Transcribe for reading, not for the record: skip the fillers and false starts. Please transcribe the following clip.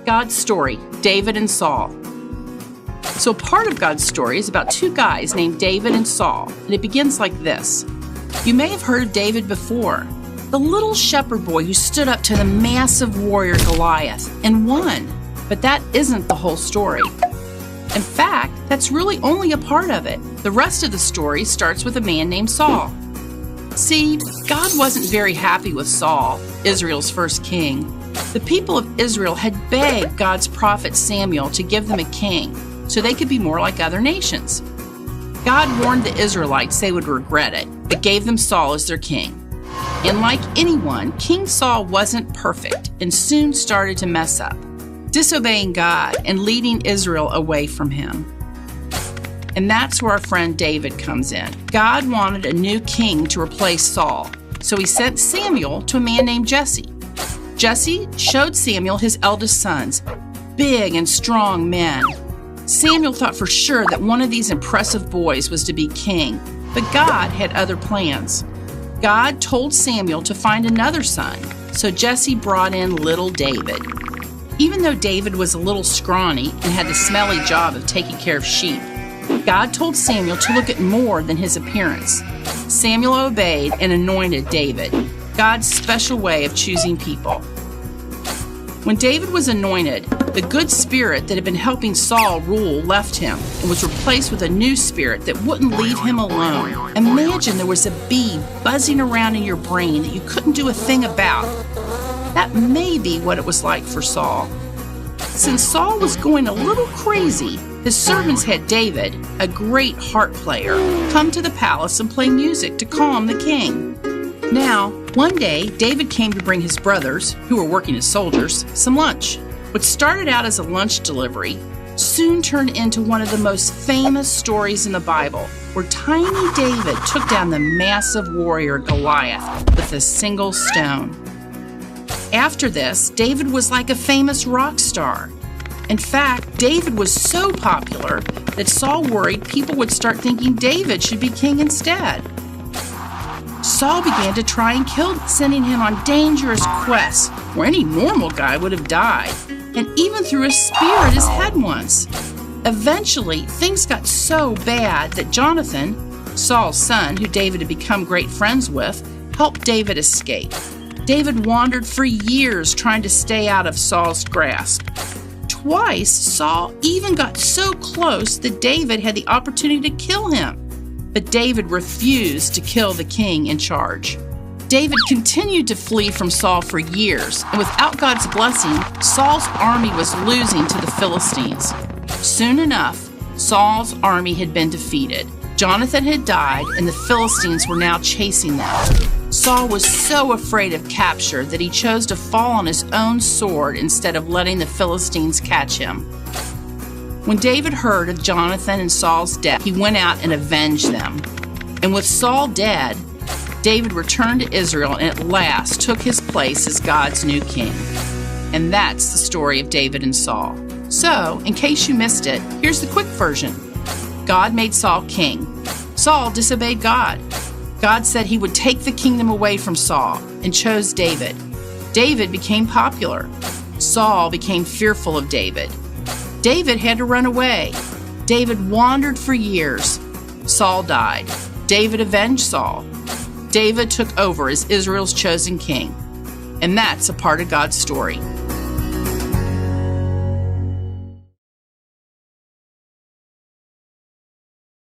God's story, David and Saul. So part of God's story is about two guys named David and Saul, and it begins like this. You may have heard of David before, the little shepherd boy who stood up to the massive warrior Goliath and won. But that isn't the whole story. In fact, that's really only a part of it. The rest of the story starts with a man named Saul. See, God wasn't very happy with Saul, Israel's first king. The people of Israel had begged God's prophet Samuel to give them a king so they could be more like other nations. God warned the Israelites they would regret it, but gave them Saul as their king. And like anyone, King Saul wasn't perfect and soon started to mess up, disobeying God and leading Israel away from him. And that's where our friend David comes in. God wanted a new king to replace Saul, so he sent Samuel to a man named Jesse. Jesse showed Samuel his eldest sons, big and strong men. Samuel thought for sure that one of these impressive boys was to be king, but God had other plans. God told Samuel to find another son, so Jesse brought in little David. Even though David was a little scrawny and had the smelly job of taking care of sheep, God told Samuel to look at more than his appearance. Samuel obeyed and anointed David, God's special way of choosing people. When David was anointed, the good spirit that had been helping Saul rule left him and was replaced with a new spirit that wouldn't leave him alone. Imagine there was a bee buzzing around in your brain that you couldn't do a thing about. That may be what it was like for Saul. Since Saul was going a little crazy, his servants had David, a great harp player, come to the palace and play music to calm the king. Now, one day, David came to bring his brothers, who were working as soldiers, some lunch. What started out as a lunch delivery soon turned into one of the most famous stories in the Bible, where tiny David took down the massive warrior Goliath with a single stone. After this, David was like a famous rock star. In fact, David was so popular that Saul worried people would start thinking David should be king instead. Saul began to try and kill him, sending him on dangerous quests where any normal guy would have died, and even threw a spear at his head once. Eventually, things got so bad that Jonathan, Saul's son, who David had become great friends with, helped David escape. David wandered for years trying to stay out of Saul's grasp. Twice, Saul even got so close that David had the opportunity to kill him. But David refused to kill the king in charge. David continued to flee from Saul for years, and without God's blessing, Saul's army was losing to the Philistines. Soon enough, Saul's army had been defeated. Jonathan had died, and the Philistines were now chasing them. Saul was so afraid of capture that he chose to fall on his own sword instead of letting the Philistines catch him. When David heard of Jonathan and Saul's death, he went out and avenged them. And with Saul dead, David returned to Israel and at last took his place as God's new king. And that's the story of David and Saul. So, in case you missed it, here's the quick version. God made Saul king. Saul disobeyed God. God said he would take the kingdom away from Saul and chose David. David became popular. Saul became fearful of David. David had to run away. David wandered for years. Saul died. David avenged Saul. David took over as Israel's chosen king. And that's a part of God's story.